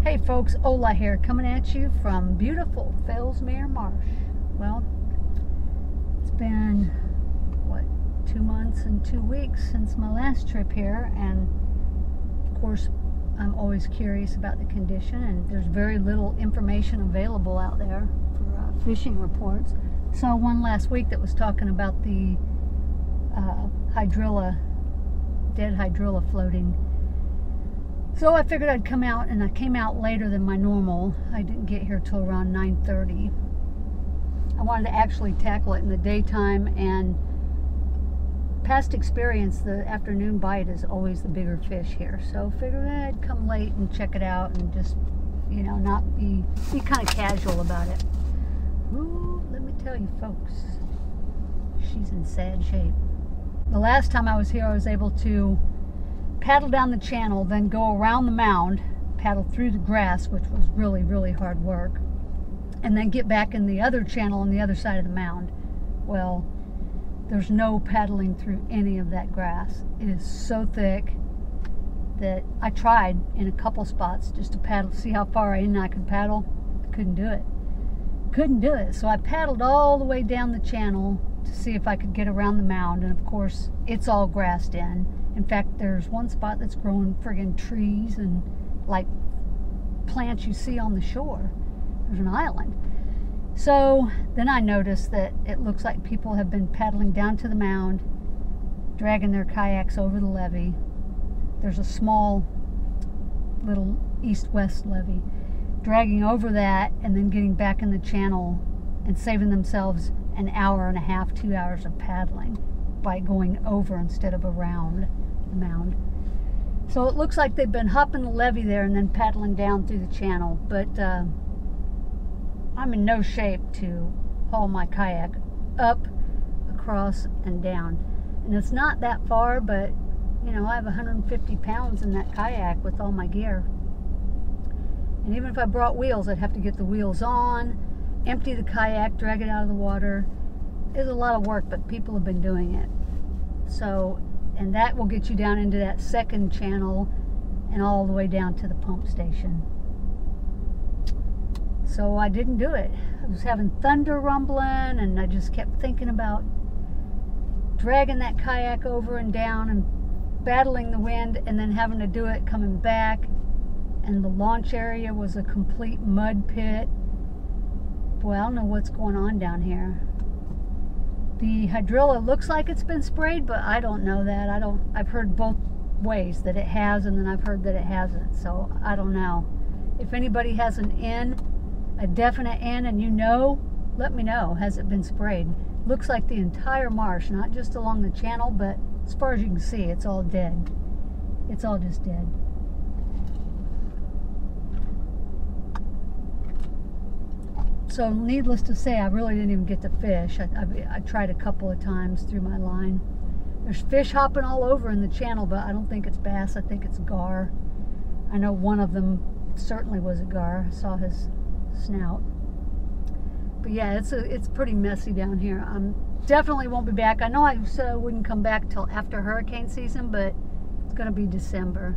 Hey folks, Ola here, coming at you from beautiful Fellsmere Marsh. Well, it's been, what, 2 months and 2 weeks since my last trip here, and of course I'm always curious about the condition, and there's very little information available out there for fishing reports. Saw one last week that was talking about the hydrilla, dead hydrilla floating. So I figured I'd come out, and I came out later than my normal. I didn't get here till around 9:30. I wanted to actually tackle it in the daytime, and past experience, the afternoon bite is always the bigger fish here. So figured I'd come late and check it out and just, you know, not be kind of casual about it. Ooh, let me tell you folks, she's in sad shape. The last time I was here, I was able to paddle down the channel, then go around the mound, paddle through the grass, which was really, really hard work, and then get back in the other channel on the other side of the mound. Well, there's no paddling through any of that grass. It is so thick that I tried in a couple spots just to paddle, see how far in I could paddle. I couldn't do it. Couldn't do it. So I paddled all the way down the channel to see if I could get around the mound, and of course it's all grassed in. In fact, there's one spot that's growing friggin' trees and like plants you see on the shore. There's an island. So then I noticed that it looks like people have been paddling down to the mound, dragging their kayaks over the levee. There's a small little east-west levee, dragging over that and then getting back in the channel and saving themselves an hour and a half, 2 hours of paddling by going over instead of around the mound. So it looks like they've been hopping the levee there and then paddling down through the channel, but I'm in no shape to haul my kayak up, across, and down. And it's not that far, but you know, I have 150 pounds in that kayak with all my gear. And even if I brought wheels, I'd have to get the wheels on, empty the kayak, drag it out of the water. It's a lot of work, but people have been doing it. So, and that will get you down into that second channel and all the way down to the pump station. So I didn't do it. I was having thunder rumbling, and I just kept thinking about dragging that kayak over and down and battling the wind, and then having to do it coming back. And the launch area was a complete mud pit. Boy, I don't know what's going on down here. The hydrilla looks like it's been sprayed, but I don't know that. I've heard both ways, that it has, and then I've heard that it hasn't. So I don't know. If anybody has an in, a definite in, and you know, let me know. Has it been sprayed? Looks like the entire marsh, not just along the channel, but as far as you can see, it's all dead. It's all just dead. So needless to say, I really didn't even get to fish. I tried a couple of times through my line. There's fish hopping all over in the channel, but I don't think it's bass. I think it's gar. I know one of them certainly was a gar. I saw his snout. But yeah, it's pretty messy down here. Definitely won't be back. I know I said I wouldn't come back till after hurricane season, but it's going to be December.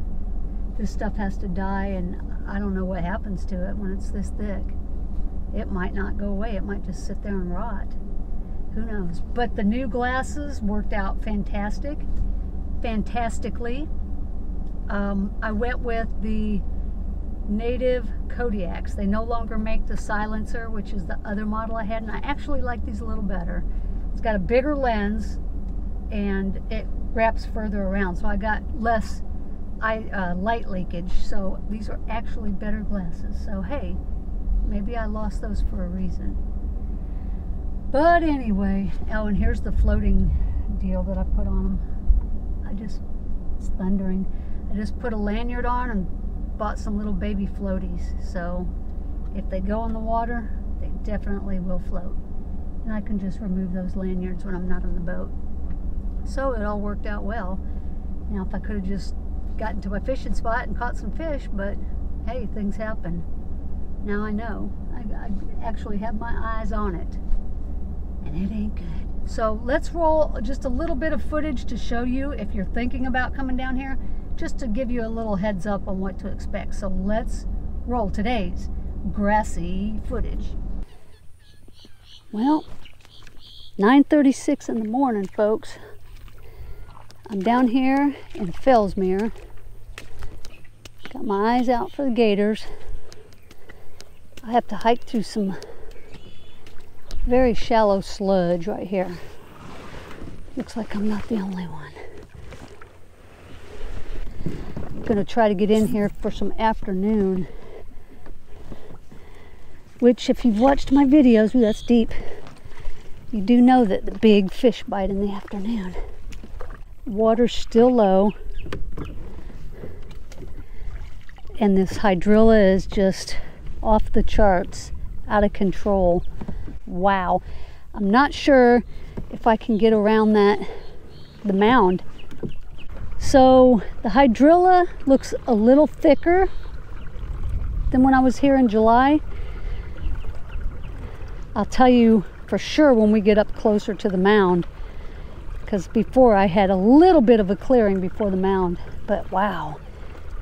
This stuff has to die, and I don't know what happens to it when it's this thick. It might not go away. It might just sit there and rot. Who knows? But the new glasses worked out fantastically. I went with the native Kodiaks. They no longer make the silencer, which is the other model I had, and I actually like these a little better. It's got a bigger lens, and it wraps further around, so I got less light leakage. So these are actually better glasses. So hey, maybe I lost those for a reason. But anyway, oh, and here's the floating deal that I put on them. It's thundering. I just put a lanyard on and bought some little baby floaties. So if they go in the water, they definitely will float. And I can just remove those lanyards when I'm not on the boat. So it all worked out well. Now, if I could have just gotten to my fishing spot and caught some fish, but hey, things happen. Now I know. I actually have my eyes on it, and it ain't good. So let's roll just a little bit of footage to show you if you're thinking about coming down here, just to give you a little heads up on what to expect. So let's roll today's grassy footage. Well, 9:36 in the morning, folks. I'm down here in Fellsmere. Got my eyes out for the gators. I have to hike through some very shallow sludge right here. Looks like I'm not the only one. I'm gonna try to get in here for some afternoon, which if you've watched my videos, ooh, that's deep, you do know that the big fish bite in the afternoon. Water's still low, and this hydrilla is just off the charts, out of control. Wow. I'm not sure if I can get around the mound. So the hydrilla looks a little thicker than when I was here in July. I'll tell you for sure when we get up closer to the mound, because before I had a little bit of a clearing before the mound. But wow,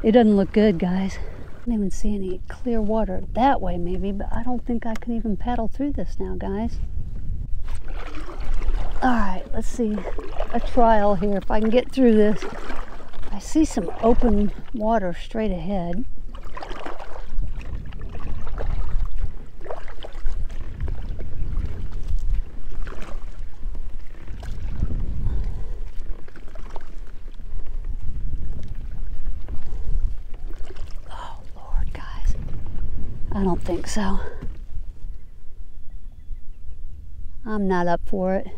it doesn't look good, guys. I don't even see any clear water that way maybe, but I don't think I can even paddle through this now, guys. All right, let's see a trial here if I can get through this. I see some open water straight ahead. Oh Lord, guys, I don't think so. I'm not up for it.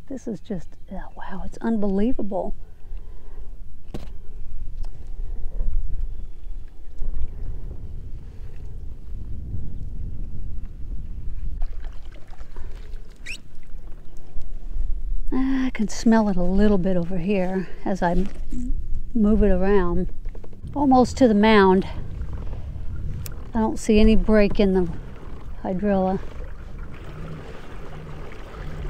This is just, oh, wow, it's unbelievable. I can smell it a little bit over here as I move it around. Almost to the mound. I don't see any break in the hydrilla.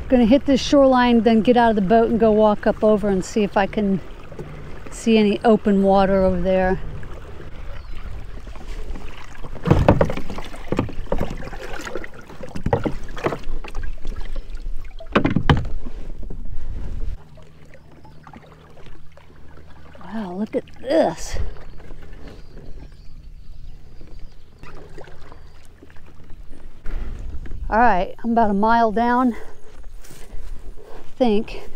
Gonna hit this shoreline, then get out of the boat and go walk up over and see if I can see any open water over there. Wow, look at this. All right, I'm about a mile down. Think.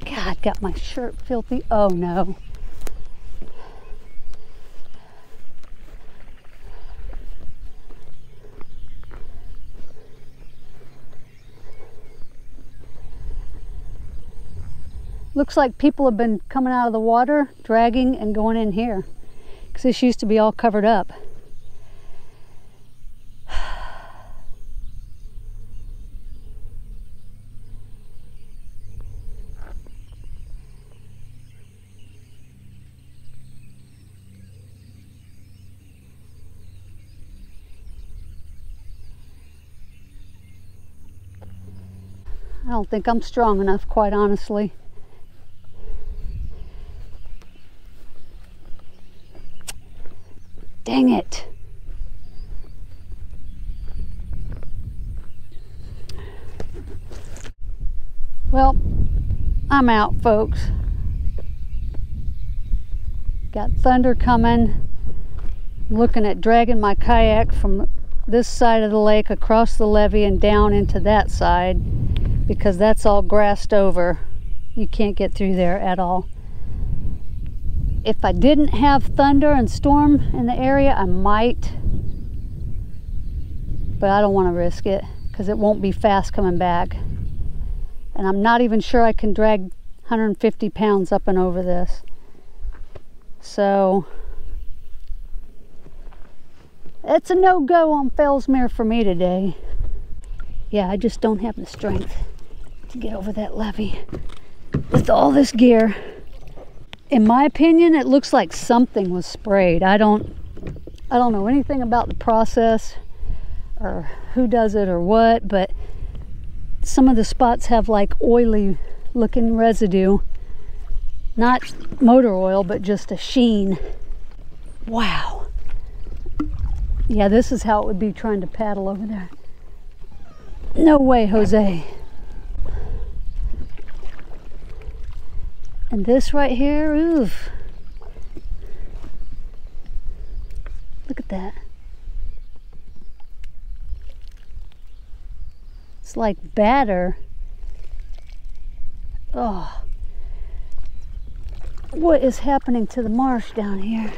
God, got my shirt filthy. Oh no. Looks like people have been coming out of the water, dragging and going in here, because this used to be all covered up. I don't think I'm strong enough, quite honestly. Dang it. Well, I'm out, folks. Got thunder coming. I'm looking at dragging my kayak from this side of the lake across the levee and down into that side, because that's all grassed over. You can't get through there at all. If I didn't have thunder and storm in the area, I might, but I don't want to risk it because it won't be fast coming back. And I'm not even sure I can drag 150 pounds up and over this. So it's a no-go on Fellsmere for me today. Yeah, I just don't have the strength to get over that levee with all this gear. In my opinion, it looks like something was sprayed. I don't know anything about the process or who does it or what, but some of the spots have like oily looking residue. Not motor oil, but just a sheen. Wow. Yeah, this is how it would be trying to paddle over there. No way, Jose. And this right here, oof. Look at that. It's like batter. Oh. What is happening to the marsh down here?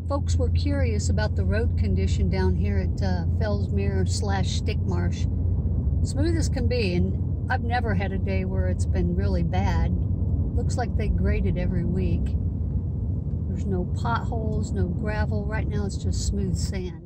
Folks were curious about the road condition down here at Fellsmere / Stick Marsh. Smooth as can be, and I've never had a day where it's been really bad. Looks like they grade it every week. There's no potholes, no gravel. Right now it's just smooth sand.